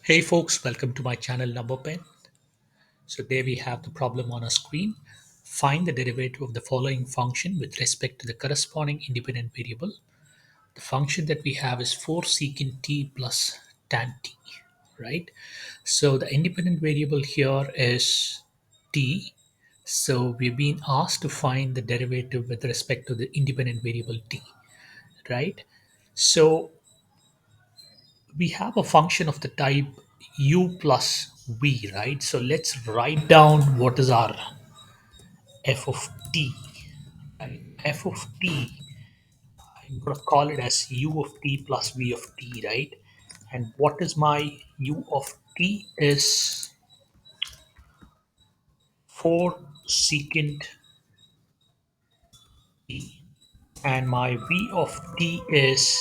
Hey folks, welcome to my channel Number Pen. So there we have the problem on our screen. Find the derivative of the following function with respect to the corresponding independent variable. The function that we have is 4 secant t plus tan t, right? So the independent variable here is t. So we've been asked to find the derivative with respect to the independent variable t, right? So we have a function of the type u plus v, right? So let's write down what is our f of t, right? F of t, I'm going to call it as u of t plus v of t, right? And what is my u of t is 4 secant t, and my v of t is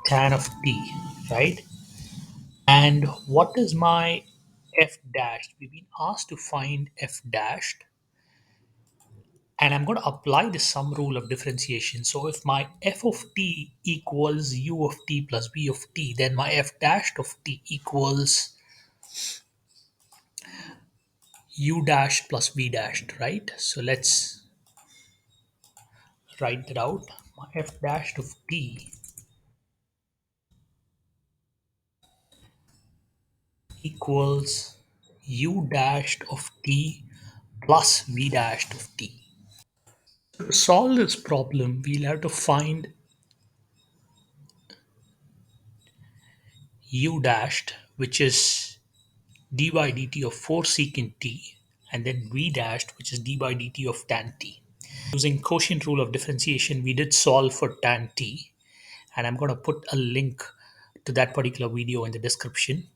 tan of t, right? And what is my f dashed? We've been asked to find f dashed, and I'm going to apply the sum rule of differentiation. So if my f of t equals u of t plus v of t, then my f dashed of t equals u dashed plus v dashed, right? So let's write that out. My f dashed of t equals u dashed of t plus v dashed of t. So to solve this problem, we'll have to find u dashed, which is d by dt of 4 secant t, and then v dashed, which is d by dt of tan t. Using quotient rule of differentiation, we did solve for tan t, and I'm going to put a link to that particular video in the description.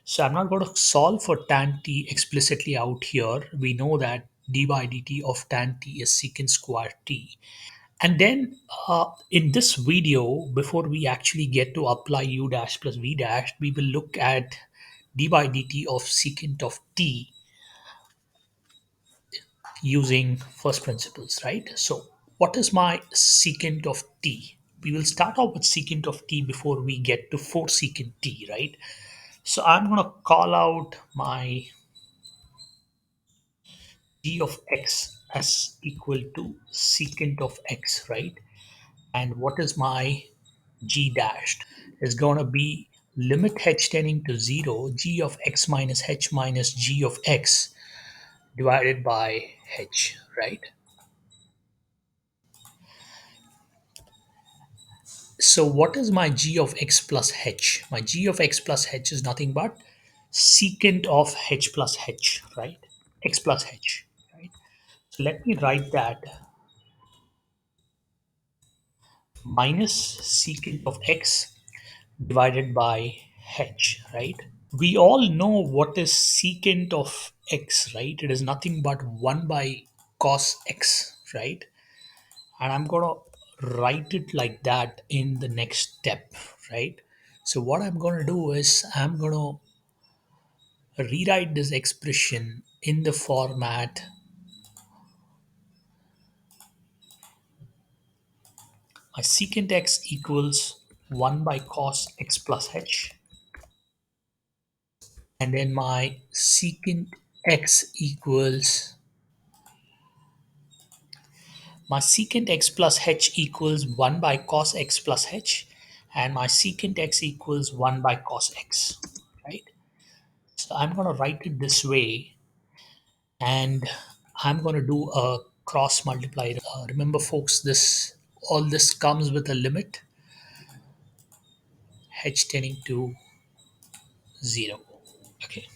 So I'm not going to solve for tan t explicitly out here. We know that d by dt of tan t is secant square t. And then in this video, before we actually get to apply u dash plus v dash, we will look at d by dt of secant of t using first principles, right? So what is my secant of t? We will start off with secant of t before we get to 4 secant t, right? So I'm going to call out my g of x as equal to secant of x, right? And what is my g dashed? Is going to be limit h tending to 0, g of x minus h minus g of x divided by h, right? So what is my g of x plus h? My g of x plus h is nothing but secant of h plus h, right? X plus h, right? So let me write that minus secant of x divided by h, right? We all know what is secant of x, right? It is nothing but 1 by cos x, right? And I'm going to write it like that in the next step, right? So what I'm going to do is I'm going to rewrite this expression in the format my secant x equals 1 by cos x plus h, and then my secant x equals my secant x plus h equals 1 by cos x plus h, and my secant x equals 1 by cos x, right? So I'm going to write it this way, and I'm going to do a cross multiply. Remember folks, this all this comes with a limit h tending to 0. Okay.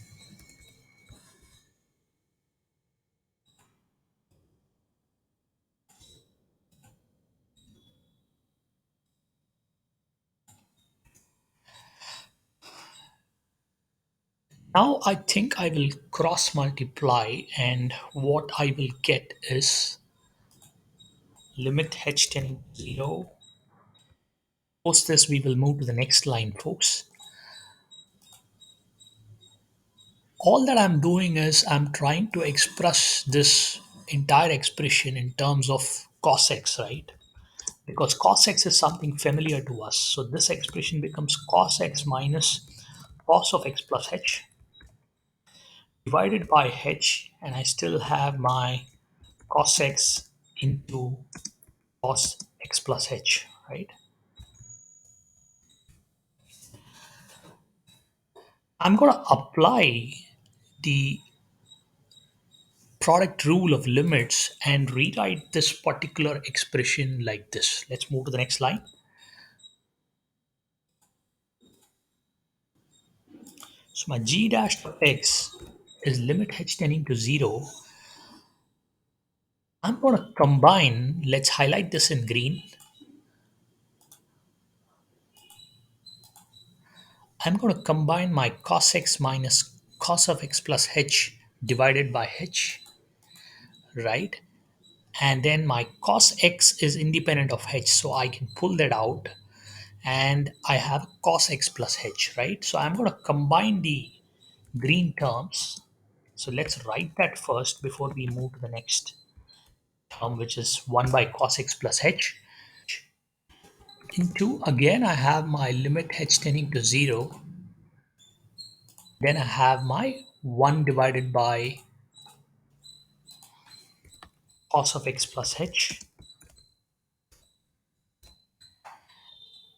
Now I think I will cross multiply, and what I will get is limit h tending to 0. Post this, we will move to the next line, folks. All that I'm doing is I'm trying to express this entire expression in terms of cos x, right? Because cos x is something familiar to us. So this expression becomes cos x minus cos of x plus h divided by h, and I still have my cos x into cos x plus h, right? I'm going to apply the product rule of limits and rewrite this particular expression like this. Let's move to the next line. So my g dash of x is limit h tending to 0. I'm going to combine, let's highlight this in green. I'm going to combine my cos x minus cos of x plus h divided by h, right? And then my cos x is independent of h, so I can pull that out and I have cos x plus h, right? So I'm going to combine the green terms. So let's write that first before we move to the next term, which is 1 by cos x plus h. Into, again, I have my limit h tending to 0. Then I have my 1 divided by cos of x plus h.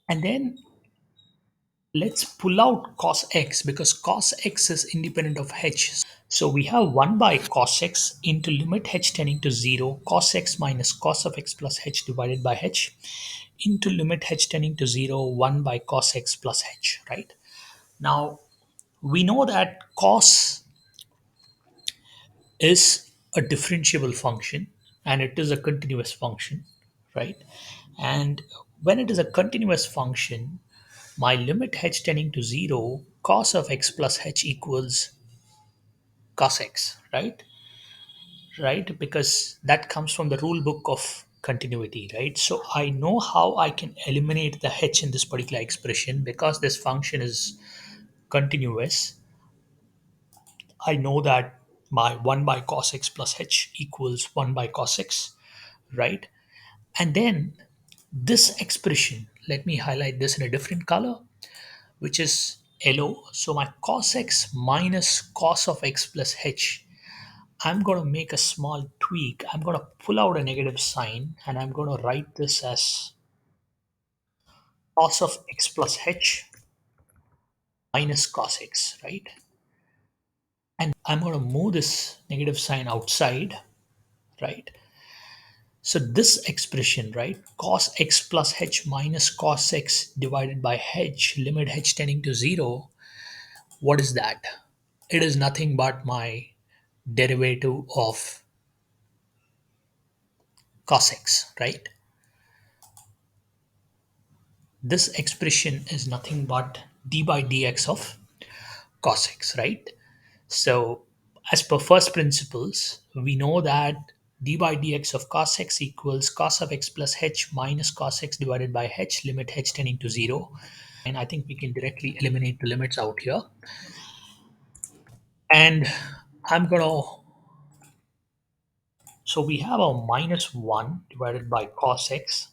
And then let's pull out cos x because cos x is independent of h. So we have 1 by cos x into limit h tending to 0, cos x minus cos of x plus h divided by h into limit h tending to 0, 1 by cos x plus h, right? Now, we know that cos is a differentiable function and it is a continuous function, right? And when it is a continuous function, my limit h tending to 0, cos of x plus h equals cos x, right? Right? Because that comes from the rule book of continuity, right? So I know how I can eliminate the h in this particular expression because this function is continuous. I know that my 1 by cos x plus h equals 1 by cos x, right? And then this expression, let me highlight this in a different color, which is yellow. So my cos x minus cos of x plus h, I'm going to make a small tweak. I'm going to pull out a negative sign and I'm going to write this as cos of x plus h minus cos x, right? And I'm going to move this negative sign outside, right? So this expression, right, cos x plus h minus cos x divided by h, limit h tending to 0, what is that? It is nothing but my derivative of cos x, right? This expression is nothing but d by dx of cos x, right? So, as per first principles, we know that d by dx of cos x equals cos of x plus h minus cos x divided by h, limit h tending to 0. And I think we can directly eliminate the limits out here. And I'm going to, so we have a minus 1 divided by cos x.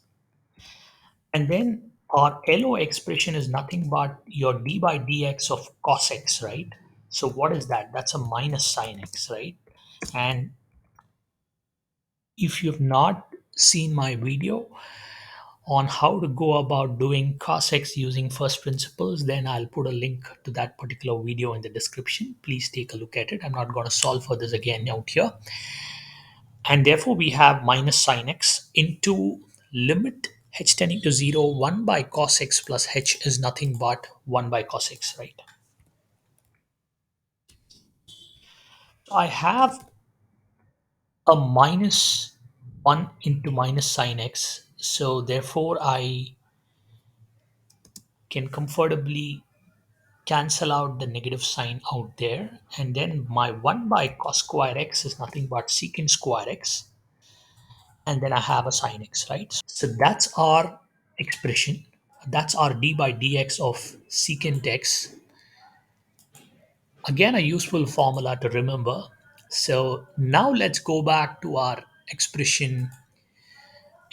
And then our LO expression is nothing but your d by dx of cos x, right? So what is that? That's a minus sine x, right? And if you've not seen my video on how to go about doing cos x using first principles, then I'll put a link to that particular video in the description. Please take a look at it. I'm not going to solve for this again out here. And therefore, we have minus sine x into limit h tending to 0, 1 by cos x plus h is nothing but 1 by cos x, right? I have a minus 1 into minus sine x. So therefore, I can comfortably cancel out the negative sign out there. And then my 1 by cos square x is nothing but secant square x. And then I have a sine x, right? So that's our expression. That's our d by dx of secant x. Again, a useful formula to remember. So now let's go back to our expression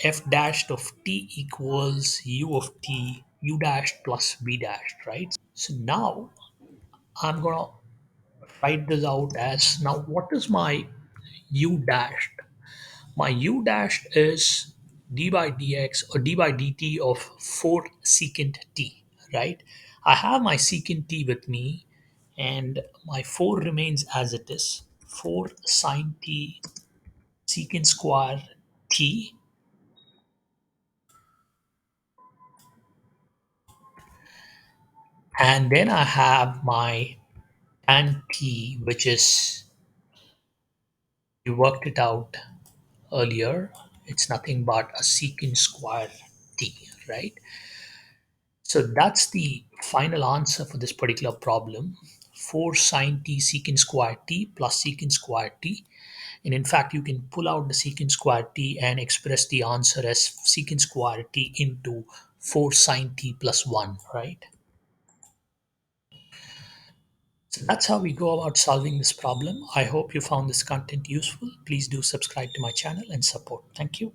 f dashed of t equals u of t, u dashed plus v dashed, right? So now I'm gonna write this out as, now what is my u dashed? My u dashed is d by dx or d by dt of 4 secant t, right? I have my secant t with me, and my 4 remains as it is, 4 sine t secant square t, and then I have my tan t, which is, we worked it out earlier, it's nothing but a secant square t, right? So that's the final answer for this particular problem. 4 sine t secant square t plus secant square t. And in fact, you can pull out the secant square t and express the answer as secant square t into 4 sine t plus 1, right? So that's how we go about solving this problem. I hope you found this content useful. Please do subscribe to my channel and support. Thank you.